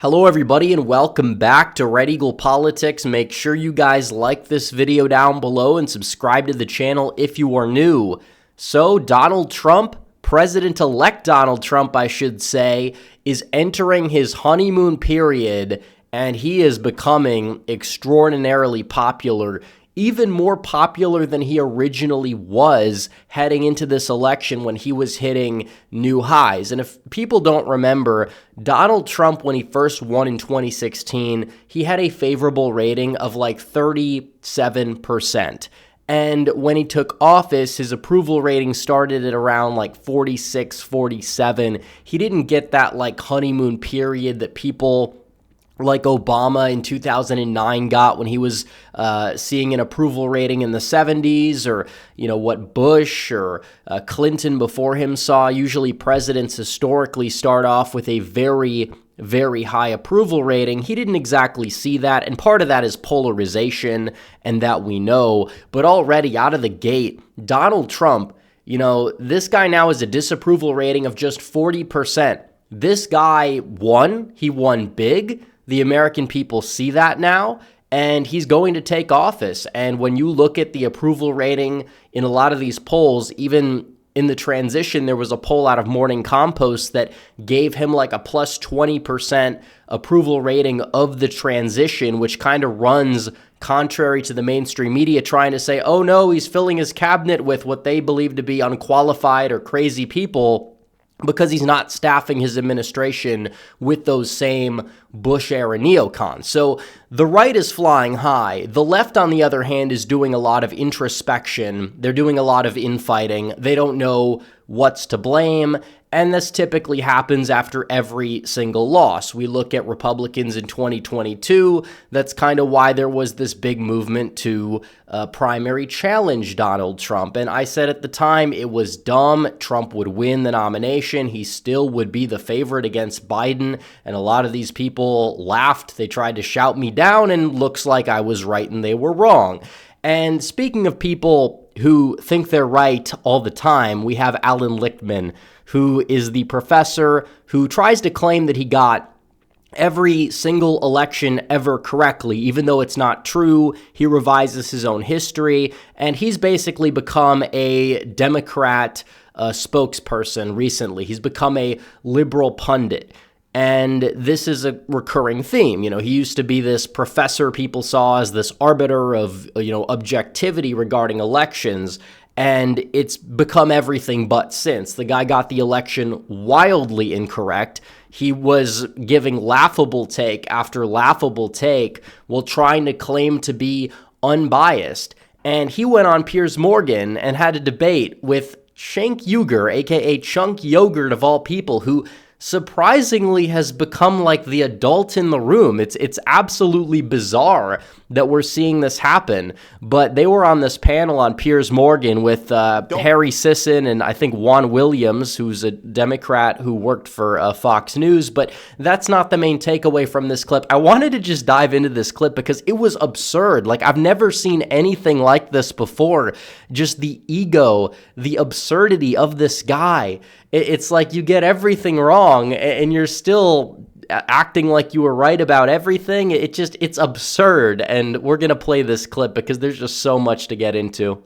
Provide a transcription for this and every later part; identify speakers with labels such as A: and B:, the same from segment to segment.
A: Hello everybody and welcome back to Red Eagle Politics. Make sure you guys like this video down below and subscribe to the channel if you are new. So Donald Trump, President-elect Donald Trump I should say, is entering his honeymoon period and he is becoming extraordinarily popular. Even more popular than he originally was heading into this election when he was hitting new highs. And if people don't remember, Donald Trump, when he first won in 2016, he had a favorable rating of like 37%. And when he took office, his approval rating started at around like 46, 47. He didn't get that like honeymoon period that people like Obama in 2009 got when he was seeing an approval rating in the 70s, or, you know, what Bush or Clinton before him saw. Usually presidents historically start off with a very, very high approval rating. He didn't exactly see that, and part of that is polarization, and that we know. But already out of the gate, Donald Trump, you know, this guy now has a disapproval rating of just 40%. This guy won. He won big. The American people see that now, and he's going to take office. And when you look at the approval rating in a lot of these polls, even in the transition, there was a poll out of Morning Compost that gave him like a plus 20% approval rating of the transition, which kind of runs contrary to the mainstream media trying to say, oh no, he's filling his cabinet with what they believe to be unqualified or crazy people, because he's not staffing his administration with those same Bush-era neocons. So the right is flying high. The left, on the other hand, is doing a lot of introspection. They're doing a lot of infighting. They don't know what's to blame, and this typically happens after every single loss. We look at Republicans in 2022. That's kind of why there was this big movement to primary challenge Donald Trump. And I said at the time it was dumb. Trump would win the nomination. He still would be the favorite against Biden. And a lot of these people laughed. They tried to shout me down, and looks like I was right and they were wrong. And speaking of people who think they're right all the time, we have Allan Lichtman, who is the professor who tries to claim that he got every single election ever correctly, even though it's not true. He revises his own history, and he's basically become a Democrat spokesperson recently. He's become a liberal pundit. And this is a recurring theme. You know, he used to be this professor people saw as this arbiter of, you know, objectivity regarding elections, and it's become everything but since. The guy got the election wildly incorrect. He was giving laughable take after laughable take while trying to claim to be unbiased. And he went on Piers Morgan and had a debate with Cenk Uygur, aka Chunk Yogurt of all people, who surprisingly has become like the adult in the room. It's absolutely bizarre that we're seeing this happen. But they were on this panel on Piers Morgan with Harry Sisson and I think Juan Williams, who's a Democrat who worked for Fox News. But that's not the main takeaway from this clip. I wanted to just dive into this clip because it was absurd. Like, I've never seen anything like this before. Just the ego, the absurdity of this guy. It's like you get everything wrong and you're still acting like you were right about everything. It's absurd. And we're going to play this clip because there's just so much to get into.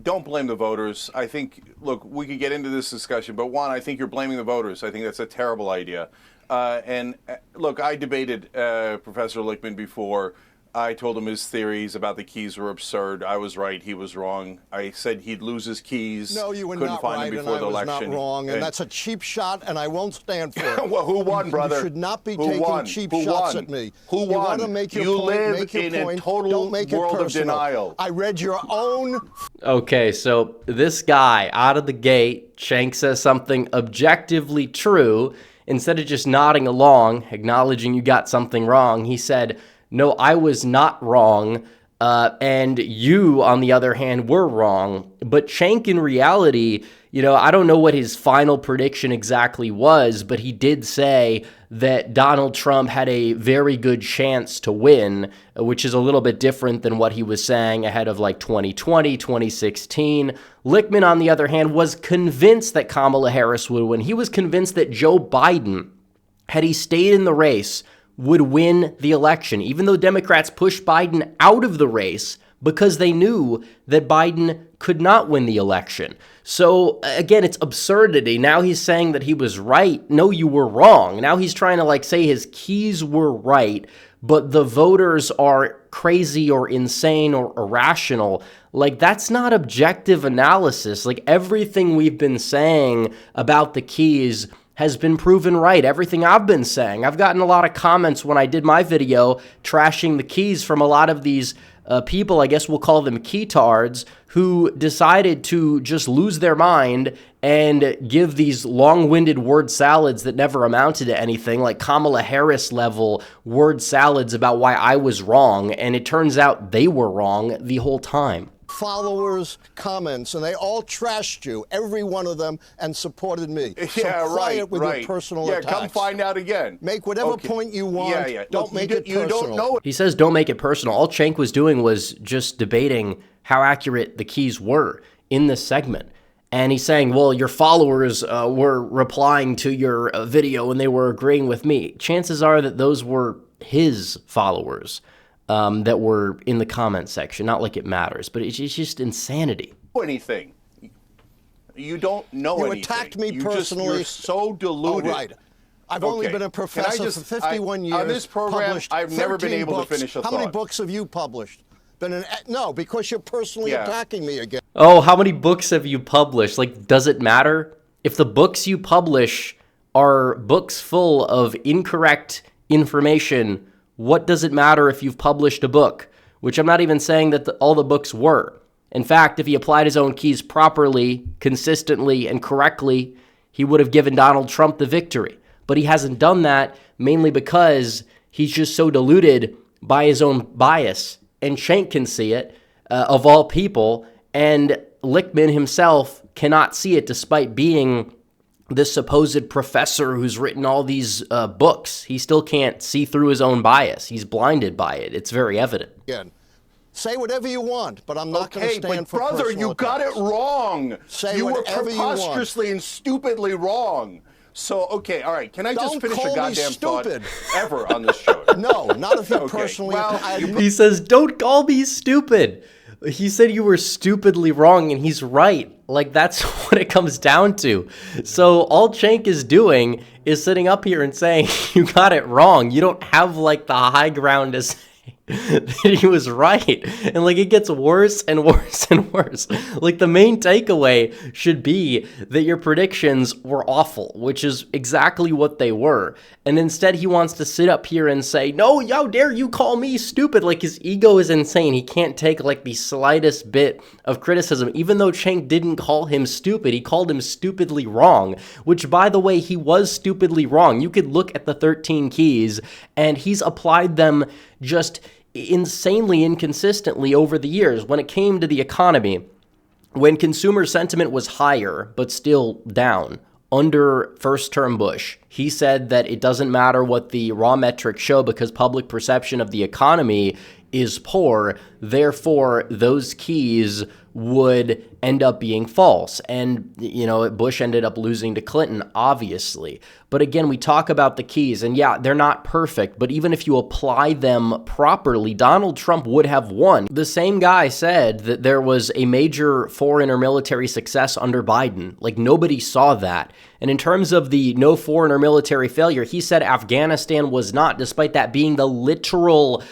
B: Don't blame the voters. I think, look, we could get into this discussion, but one, I think you're blaming the voters. I think that's a terrible idea. And look, I debated Professor Lichtman before. I told him his theories about the keys were absurd. I was right. He was wrong. I said he'd lose his keys.
C: No, you were
B: couldn't
C: not
B: find
C: right,
B: him
C: and
B: before
C: I
B: the
C: was
B: election.
C: not wrong, and that's a cheap shot, and I won't stand for it.
B: Well, who won, brother?
C: You should not be
B: who
C: taking
B: won?
C: cheap
B: who
C: shots
B: won?
C: at me.
B: Who
C: you
B: won?
C: Want to make your
B: you
C: point,
B: live
C: make your
B: in
C: point.
B: a total
C: Don't make it
B: world of
C: personal.
B: denial.
C: I read your own.
A: Okay, so this guy out of the gate, Cenk says something objectively true. Instead of just nodding along, acknowledging you got something wrong, he said, no, I was not wrong. And you, on the other hand, were wrong. But Cenk, in reality, you know, I don't know what his final prediction exactly was, but he did say that Donald Trump had a very good chance to win, which is a little bit different than what he was saying ahead of like 2020, 2016. Lichtman, on the other hand, was convinced that Kamala Harris would win. He was convinced that Joe Biden had he stayed in the race, would win the election, even though Democrats pushed Biden out of the race because they knew that Biden could not win the election. So again, it's absurdity. Now he's saying that he was right. No, you were wrong. Now he's trying to say his keys were right, but the voters are crazy or insane or irrational. That's not objective analysis. Everything we've been saying about the keys has been proven right. Everything I've been saying. I've gotten a lot of comments when I did my video trashing the keys from a lot of these people, I guess we'll call them keytards, who decided to just lose their mind and give these long-winded word salads that never amounted to anything, like Kamala Harris level word salads about why I was wrong, and it turns out they were wrong the whole time.
C: Followers' comments, and they all trashed you, every one of them, and supported me.
B: Yeah,
C: so quiet with your personal attacks.
B: Come find out again.
C: Make whatever point you want.
B: Yeah.
C: Don't make it personal.
B: You don't know it.
A: He says don't make it personal. All Cenk was doing was just debating how accurate the keys were in this segment. And he's saying, well, your followers were replying to your video and they were agreeing with me. Chances are that those were his followers that were in the comment section. Not like it matters, but it's just insanity.
B: Anything. You don't know anything.
C: You attacked me personally.
B: You're so deluded.
C: Oh, right. I've only been a professor for 51 years.
B: On this program, I've never been able to finish a thought.
C: How many books have you published? No, because you're personally attacking me again.
A: Oh, how many books have you published? Does it matter? If the books you publish are books full of incorrect information, what does it matter if you've published a book? Which I'm not even saying that all the books were. In fact, if he applied his own keys properly, consistently, and correctly, he would have given Donald Trump the victory. But he hasn't done that, mainly because he's just so deluded by his own bias. And Cenk can see it, of all people, and Lichtman himself cannot see it despite being this supposed professor who's written all these books. He still can't see through his own bias. He's blinded by it. It's very evident.
C: Again. Say whatever you want, but I'm not going to stand for
B: brother,
C: personal
B: you got it wrong.
C: Say
B: you were
C: whatever
B: preposterously and stupidly wrong. So, okay, all right. Can I just finish a goddamn thought ever on this show?
C: No, not if you personally.
A: He says, don't call me stupid. He said you were stupidly wrong, and he's right. That's what it comes down to. So all Cenk is doing is sitting up here and saying, you got it wrong. You don't have, the high ground to say that he was right. And it gets worse and worse and worse. The main takeaway should be that your predictions were awful, which is exactly what they were. And instead he wants to sit up here and say, no, how dare you call me stupid? His ego is insane. He can't take the slightest bit of criticism. Even though Cenk didn't call him stupid, he called him stupidly wrong, which, by the way, he was stupidly wrong. You could look at the 13 keys and he's applied them just insanely inconsistently over the years. When it came to the economy, when consumer sentiment was higher but still down under first-term Bush, he said that it doesn't matter what the raw metrics show because public perception of the economy is poor, therefore those keys would end up being false. And, Bush ended up losing to Clinton, obviously. But again, we talk about the keys, and yeah, they're not perfect, but even if you apply them properly, Donald Trump would have won. The same guy said that there was a major foreign or military success under Biden. Nobody saw that. And in terms of the no foreign or military failure, he said Afghanistan was not, despite that being the literal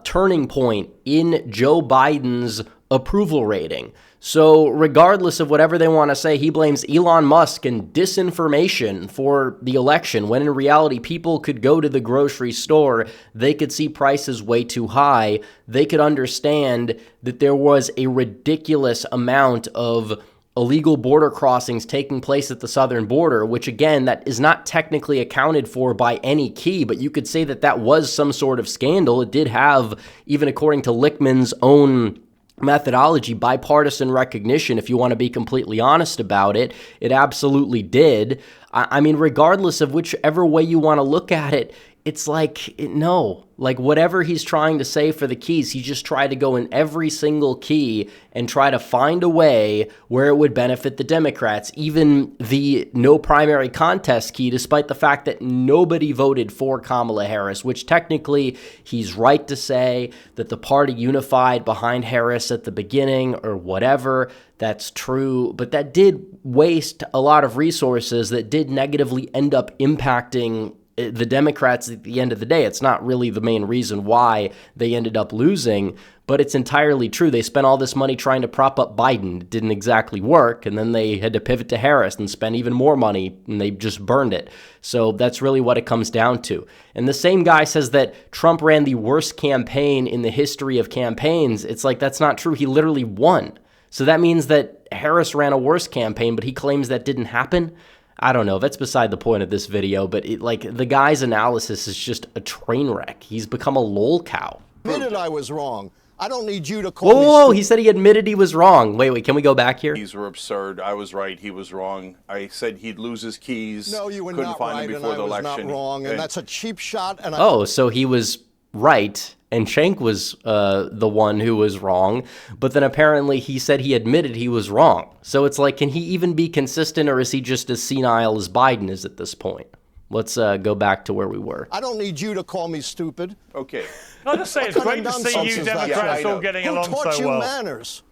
A: turning point in Joe Biden's approval rating. So regardless of whatever they want to say, he blames Elon Musk and disinformation for the election, when in reality, people could go to the grocery store, they could see prices way too high, they could understand that there was a ridiculous amount of illegal border crossings taking place at the southern border, which again, that is not technically accounted for by any key, but you could say that that was some sort of scandal. It did have, even according to Lichtman's own methodology, bipartisan recognition. If you want to be completely honest about it, it absolutely did. I mean, regardless of whichever way you want to look at it, it's like, no, like whatever he's trying to say for the keys, he just tried to go in every single key and try to find a way where it would benefit the Democrats, even the no primary contest key, despite the fact that nobody voted for Kamala Harris, which technically he's right to say that the party unified behind Harris at the beginning or whatever. That's true, but that did waste a lot of resources that did negatively end up impacting the Democrats at the end of the day. It's not really the main reason why they ended up losing, but it's entirely true. They spent all this money trying to prop up Biden. It didn't exactly work, and then they had to pivot to Harris and spend even more money, and they just burned it. So that's really what it comes down to. And the same guy says that Trump ran the worst campaign in the history of campaigns. It's like, that's not true. He literally won. So that means that Harris ran a worse campaign, but he claims that didn't happen? I don't know. That's beside the point of this video, but the guy's analysis is just a train wreck. He's become a lol cow.
C: Admitted I was wrong. I don't need you to call me
A: Whoa, he said he admitted he was wrong. Wait, can we go back here?
B: Keys were absurd. I was right. He was wrong. I said he'd lose his keys.
C: No, you were
B: Couldn't
C: not
B: find
C: right,
B: him
C: and
B: before
C: I
B: the
C: was
B: election.
C: not wrong, and that's a cheap shot. And
A: Oh, so he was right, and Cenk was the one who was wrong, but then apparently he said he admitted he was wrong. So it's like, can he even be consistent, or is he just as senile as Biden is at this point? Let's go back to where we were.
C: I don't need you to call me stupid.
B: Okay.
D: I'll just say it's great to see you Democrats all getting along so well.
C: Who taught you manners?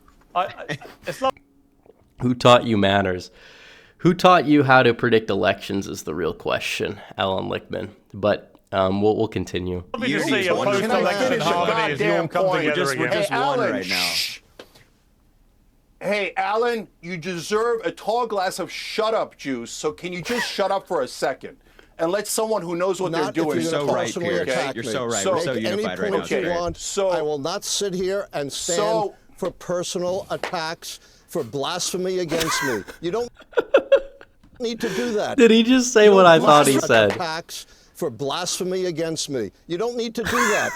D: It's not.
A: Who taught you manners? Who taught you how to predict elections is the real question, Allan Lichtman. But we'll continue.
D: You see a post-election harmony as you all come together again.
B: We're just one right now. Hey, Alan, you deserve a tall glass of shut-up juice, so can you just shut up for a second and let someone who knows what they're doing...
E: You're so right, Piers. You're so right. We're so unified right now.
C: Okay. I will not sit here and stand for personal attacks, for blasphemy against me. You don't need to do that.
A: Did he just say what I thought he said?
C: Attacks for blasphemy against me. You don't need to do that.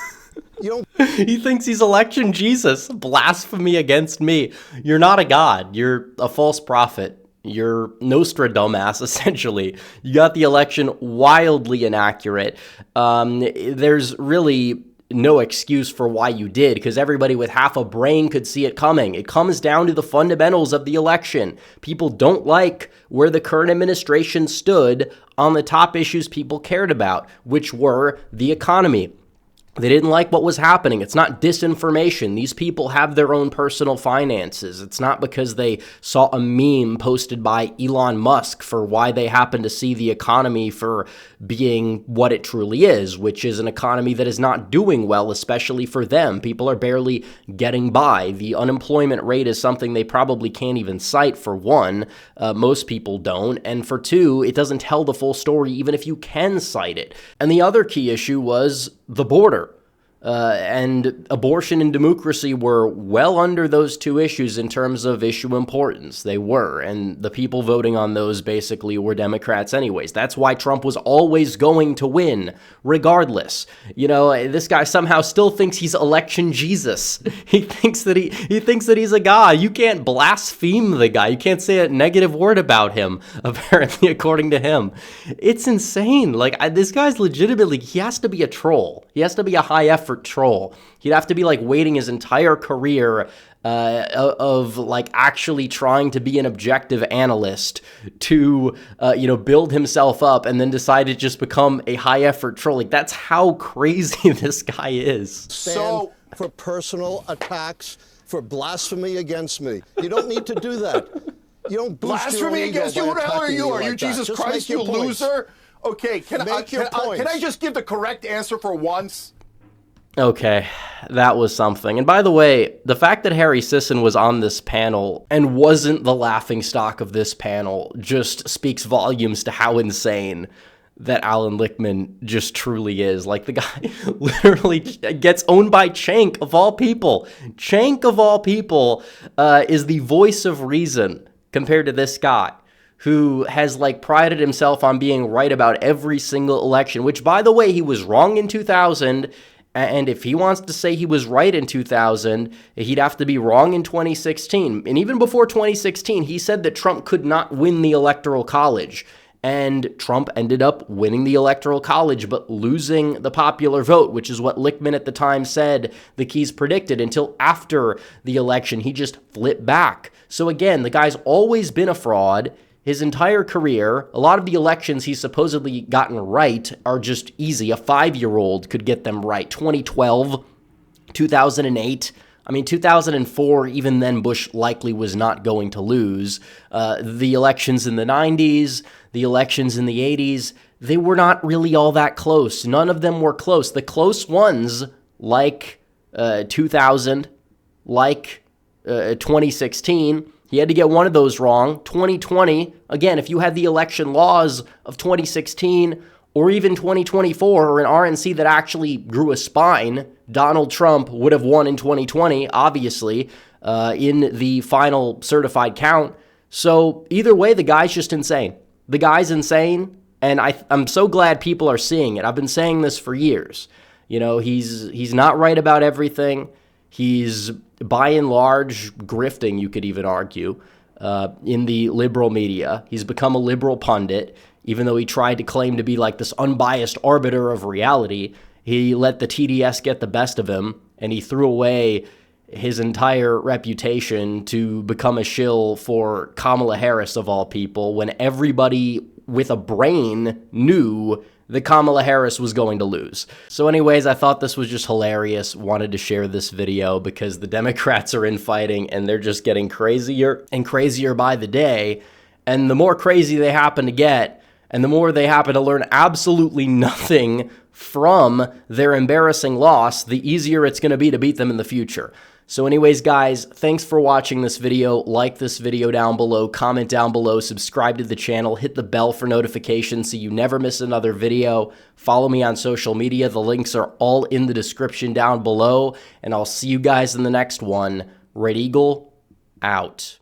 C: You don't.
A: He thinks he's election Jesus. Blasphemy against me. You're not a god. You're a false prophet. You're Nostradamus, essentially. You got the election wildly inaccurate. There's really no excuse for why you did, because everybody with half a brain could see it coming. It comes down to the fundamentals of the election. People don't like where the current administration stood on the top issues people cared about, which were the economy. They didn't like what was happening. It's not disinformation. These people have their own personal finances. It's not because they saw a meme posted by Elon Musk for why they happen to see the economy for being what it truly is, which is an economy that is not doing well, especially for them. People are barely getting by. The unemployment rate is something they probably can't even cite, for one. Most people don't. And for two, it doesn't tell the full story, even if you can cite it. And the other key issue was the border. And abortion and democracy were well under those two issues in terms of issue importance. They were, and the people voting on those basically were Democrats anyways. That's why Trump was always going to win, regardless. You know, this guy somehow still thinks he's election Jesus. He thinks that he's a god. You can't blaspheme the guy. You can't say a negative word about him, apparently, according to him. It's insane. Like, this guy's legitimately, he has to be a troll. He has to be a high effort troll. He'd have to be like waiting his entire career of like actually trying to be an objective analyst to build himself up, and then decide to just become a high effort troll. Like, that's how crazy this guy is.
C: Stand for personal attacks, for blasphemy against me. You don't need to do that. You don't
B: blasphemy against you. What the hell are you? Are you Jesus Christ, you loser? Okay, can I just give the correct answer for once?
A: Okay, that was something. And by the way, the fact that Harry Sisson was on this panel and wasn't the laughingstock of this panel just speaks volumes to how insane that Allan Lichtman just truly is. Like, the guy literally gets owned by Cenk, of all people. Cenk, of all people, is the voice of reason compared to this guy, who has like prided himself on being right about every single election, which, by the way, he was wrong in 2000. And if he wants to say he was right in 2000, he'd have to be wrong in 2016. And even before 2016, he said that Trump could not win the Electoral College. and Trump ended up winning the Electoral College, but losing the popular vote, which is what Lichtman at the time said the keys predicted, until after the election. He just flipped back. So again, the guy's always been a fraud his entire career. A lot of the elections he's supposedly gotten right are just easy. A 5-year-old could get them right. 2012, 2008. I mean, 2004, even then, Bush likely was not going to lose. The elections in the 90s, the elections in the 80s, they were not really all that close. None of them were close. The close ones, like 2000, like 2016, he had to get one of those wrong. 2020, again, if you had the election laws of 2016 or even 2024 or an RNC that actually grew a spine, Donald Trump would have won in 2020, obviously, in the final certified count. So either way, the guy's just insane. The guy's insane, and I'm so glad people are seeing it. I've been saying this for years. You know, he's not right about everything. He's, by and large, grifting, you could even argue, in the liberal media. He's become a liberal pundit. Even though he tried to claim to be like this unbiased arbiter of reality, he let the TDS get the best of him, and he threw away his entire reputation to become a shill for Kamala Harris, of all people, when everybody with a brain knew that Kamala Harris was going to lose. So anyways, I thought this was just hilarious. Wanted to share this video because the Democrats are infighting, and they're just getting crazier and crazier by the day. And the more crazy they happen to get, and the more they happen to learn absolutely nothing from their embarrassing loss, the easier it's going to be to beat them in the future. So anyways, guys, thanks for watching this video. Like this video down below, comment down below, subscribe to the channel, hit the bell for notifications so you never miss another video. Follow me on social media. The links are all in the description down below, and I'll see you guys in the next one. Red Eagle, out.